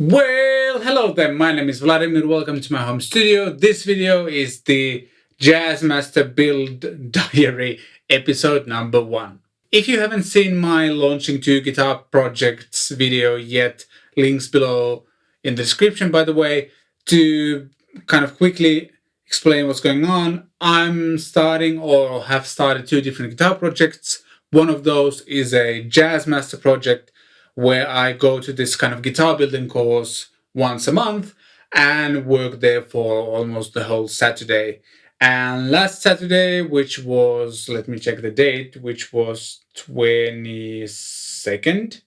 Well, hello there, my name is Vladimir, welcome to my home studio. This video is the Jazzmaster Build Diary episode number 1. If you haven't seen my launching 2 guitar projects video yet, links below in the description by the way, to kind of quickly explain what's going on. I'm starting or have started 2 different guitar projects. One of those is a Jazzmaster project where I go to this kind of guitar building course once a month and work there for almost the whole Saturday. And last Saturday, which was, let me check the date, which was 22nd,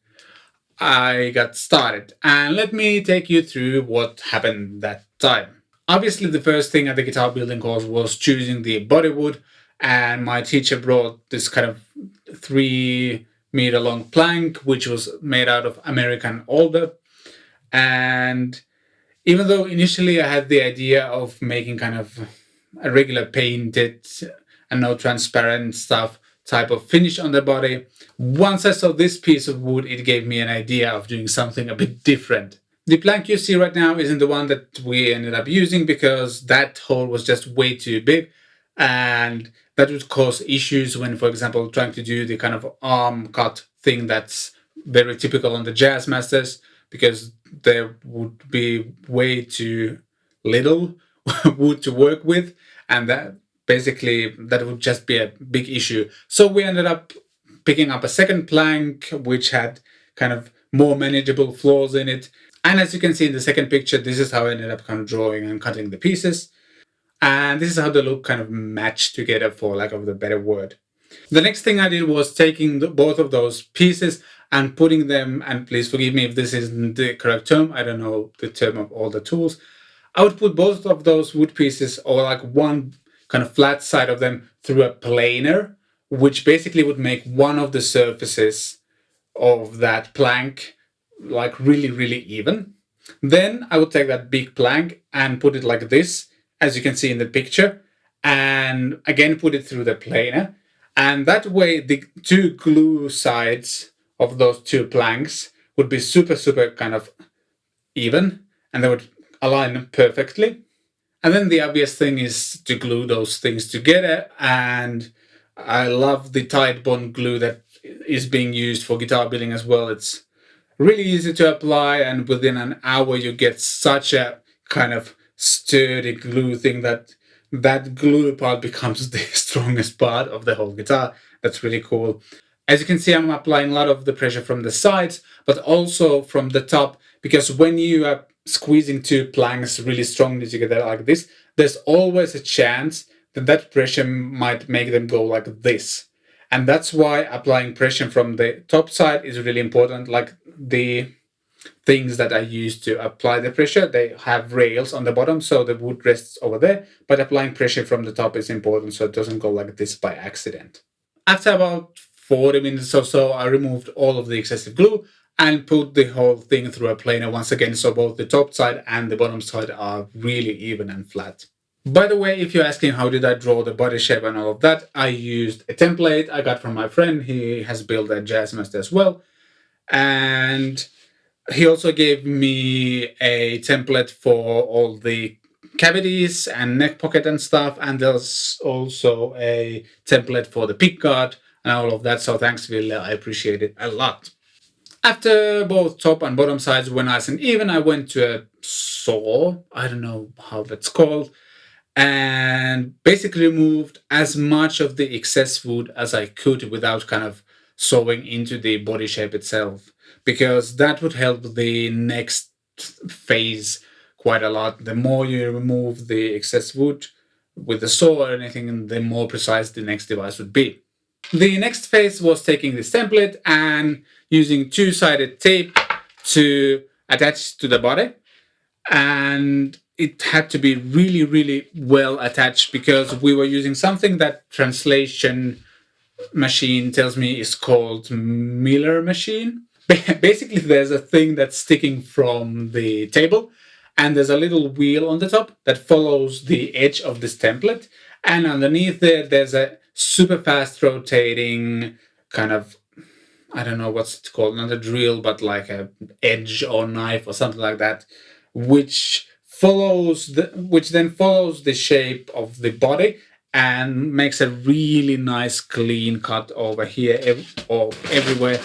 I got started. And let me take you through what happened that time. Obviously, the first thing at the guitar building course was choosing the bodywood, and my teacher brought this kind of 3-meter long plank, which was made out of American alder. And even though initially I had the idea of making kind of a regular painted and no transparent stuff type of finish on the body, once I saw this piece of wood, it gave me an idea of doing something a bit different. The plank you see right now isn't the one that we ended up using because that hole was just way too big, and that would cause issues when, for example, trying to do the kind of arm cut thing that's very typical on the Jazzmasters, because there would be way too little wood to work with, and that would just be a big issue. So we ended up picking up a second plank which had kind of more manageable flaws in it. And as you can see in the second picture, this is how I ended up kind of drawing and cutting the pieces. And this is how they look kind of matched together, for lack of a better word. The next thing I did was taking both of those pieces and putting them, and please forgive me if this isn't the correct term, I don't know the term of all the tools. I would put both of those wood pieces, or like one kind of flat side of them, through a planer, which basically would make one of the surfaces of that plank like really even. Then I would take that big plank and put it like this, as you can see in the picture, and again put it through the planer. And that way the 2 glue sides of those 2 planks would be super kind of even, and they would align perfectly. And then the obvious thing is to glue those things together, and I love the Tide Bond glue that is being used for guitar building as well. It's really easy to apply, and within an hour you get such a kind of sturdy glue thing that glue part becomes the strongest part of the whole guitar. That's really cool. As you can see, I'm applying a lot of the pressure from the sides, but also from the top, because when you are squeezing 2 planks really strongly together like this, there's always a chance that that pressure might make them go like this. And that's why applying pressure from the top side is really important. Like the things that I use to apply the pressure, they have rails on the bottom, so the wood rests over there, but applying pressure from the top is important so it doesn't go like this by accident. After about 40 minutes or so, I removed all of the excessive glue and put the whole thing through a planer once again, so both the top side and the bottom side are really even and flat. By the way, if you're asking how did I draw the body shape and all of that, I used a template I got from my friend. He has built a Jazzmaster as well, and he also gave me a template for all the cavities and neck pocket and stuff, and there's also a template for the pickguard and all of that, so thanks Ville, I appreciate it a lot. After both top and bottom sides were nice and even, I went to a saw, I don't know how that's called, and basically removed as much of the excess wood as I could without kind of sewing into the body shape itself, because that would help the next phase quite a lot. The more you remove the excess wood with the saw or anything, the more precise the next device would be. The next phase was taking this template and using 2-sided tape to attach to the body, and it had to be really well attached, because we were using something that translation machine tells me is called Miller machine. Basically, there's a thing that's sticking from the table, and there's a little wheel on the top that follows the edge of this template, and underneath there's a super fast rotating kind of I don't know what's it called, not a drill, but like a edge or knife or something like that, which then follows the shape of the body and makes a really nice clean cut over here or everywhere.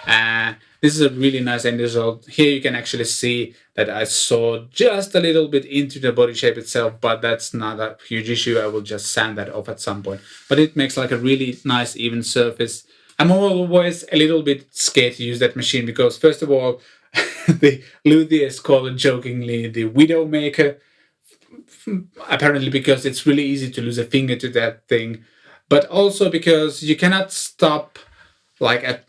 And this is a really nice end result. Here you can actually see that I saw just a little bit into the body shape itself, but that's not a huge issue. I will just sand that off at some point. But it makes like a really nice even surface. I'm always a little bit scared to use that machine because, first of all, the luthiers call it jokingly the Widowmaker, apparently because it's really easy to lose a finger to that thing, but also because you cannot stop like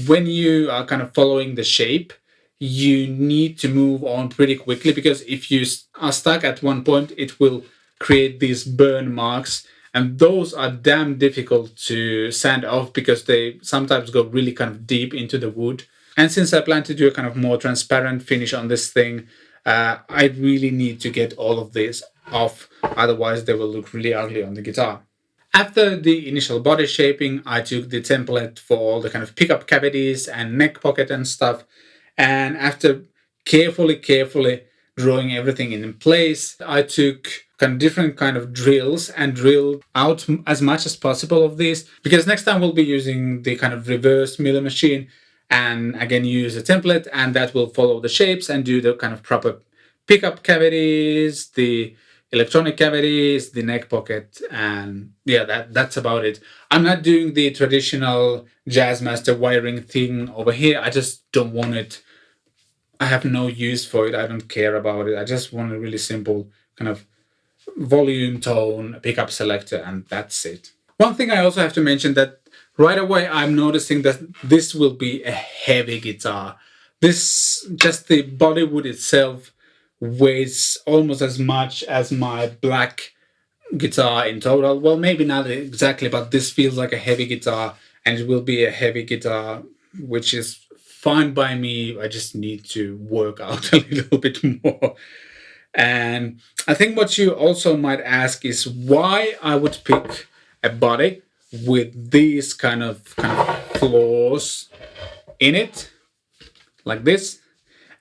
when you are kind of following the shape, you need to move on pretty quickly because if you are stuck at one point, it will create these burn marks, and those are damn difficult to sand off because they sometimes go really kind of deep into the wood. And since I plan to do a kind of more transparent finish on this thing, I really need to get all of this off, otherwise they will look really ugly on the guitar. After the initial body shaping, I took the template for all the kind of pickup cavities and neck pocket and stuff. And after carefully drawing everything in place, I took kind of different kind of drills and drilled out as much as possible of these, because next time we'll be using the kind of reverse milling machine and again use a template, and that will follow the shapes and do the kind of proper pickup cavities, the electronic cavities, the neck pocket, and yeah, that's about it. I'm not doing the traditional Jazzmaster wiring thing over here. I just don't want it. I have no use for it. I don't care about it. I just want a really simple kind of volume, tone, pickup selector, and that's it. One thing I also have to mention that right away I'm noticing that this will be a heavy guitar. This, just the body wood itself, weighs almost as much as my black guitar in total. Well, maybe not exactly, but this feels like a heavy guitar, and it will be a heavy guitar, which is fine by me. I just need to work out a little bit more. And I think what you also might ask is why I would pick a body with these kind of flaws in it, like this.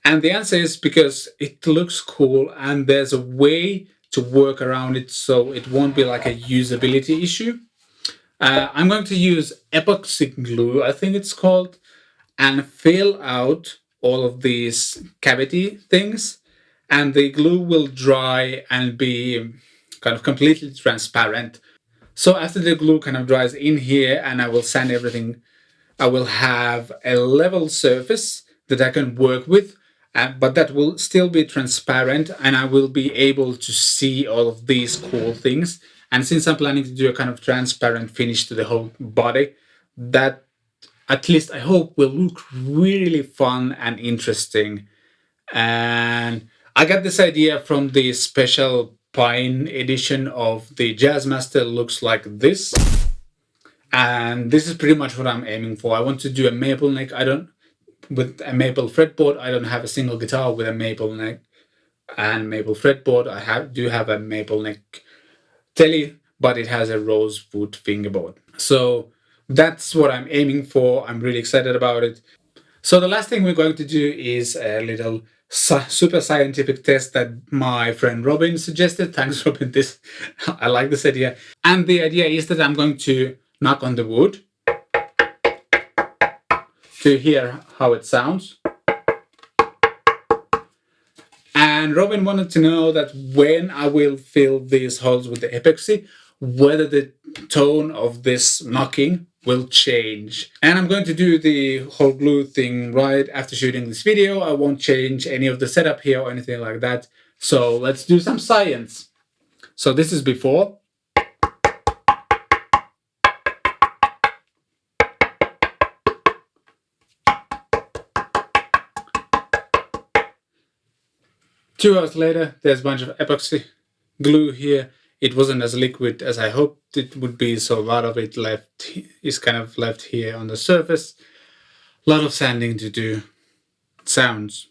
And the answer is because it looks cool and there's a way to work around it so it won't be like a usability issue. I'm going to use epoxy glue, I think it's called, and fill out all of these cavity things, and the glue will dry and be kind of completely transparent. So after the glue kind of dries in here and I will sand everything, I will have a level surface that I can work with, but that will still be transparent and I will be able to see all of these cool things. And since I'm planning to do a kind of transparent finish to the whole body, that, at least I hope, will look really fun and interesting. And I got this idea from the special Pine edition of the Jazzmaster. Looks like this. And this is pretty much what I'm aiming for. I want to do a maple neck. With a maple fretboard. I don't have a single guitar with a maple neck and maple fretboard. I do have a maple neck telly, but it has a rosewood fingerboard. So that's what I'm aiming for. I'm really excited about it. So the last thing we're going to do is a little super scientific test that my friend Robin suggested. Thanks, Robin. I like this idea. And the idea is that I'm going to knock on the wood to hear how it sounds. And Robin wanted to know that when I will fill these holes with the epoxy, whether the tone of this knocking will change. And I'm going to do the whole glue thing right after shooting this video. I won't change any of the setup here or anything like that. So let's do some science. So this is before. Two hours later, there's a bunch of epoxy glue here. It wasn't as liquid as I hoped it would be, so a lot of it is kind of left here on the surface. A lot of sanding to do. Sounds.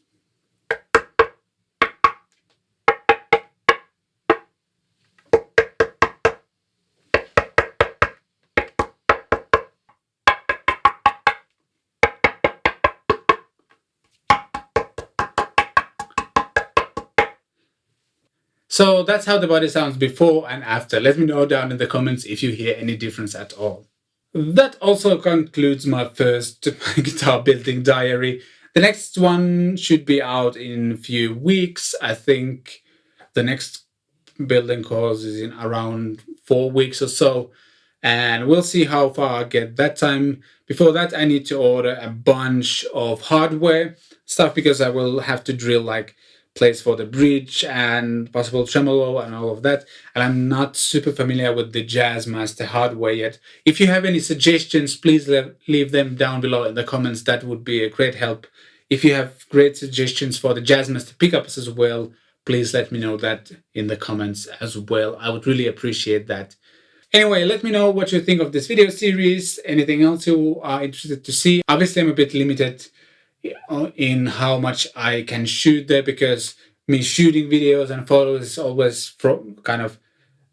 So that's how the body sounds before and after. Let me know down in the comments if you hear any difference at all. That also concludes my first guitar building diary. The next one should be out in a few weeks. I think the next building course is in around 4 weeks or so, and we'll see how far I get that time. Before that, I need to order a bunch of hardware stuff because I will have to drill like place for the bridge and possible tremolo and all of that. And I'm not super familiar with the Jazzmaster hardware yet. If you have any suggestions, please leave them down below in the comments. That would be a great help. If you have great suggestions for the Jazzmaster pickups as well, please let me know that in the comments as well. I would really appreciate that. Anyway, let me know what you think of this video series. Anything else you are interested to see? Obviously, I'm a bit limited in how much I can shoot there because me shooting videos and photos is always from kind of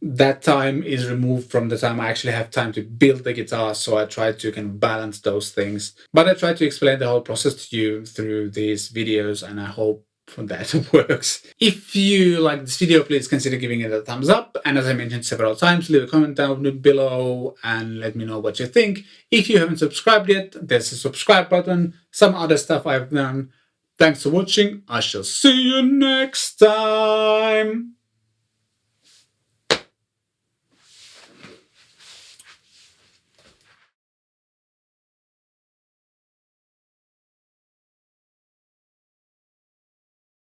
that time is removed from the time I actually have time to build the guitar. So I try to kind of balance those things. But I try to explain the whole process to you through these videos, and I hope that works. If you like this video, please consider giving it a thumbs up. And as I mentioned several times, leave a comment down below and let me know what you think. If you haven't subscribed yet, there's a subscribe button, some other stuff I've done. Thanks for watching. I shall see you next time.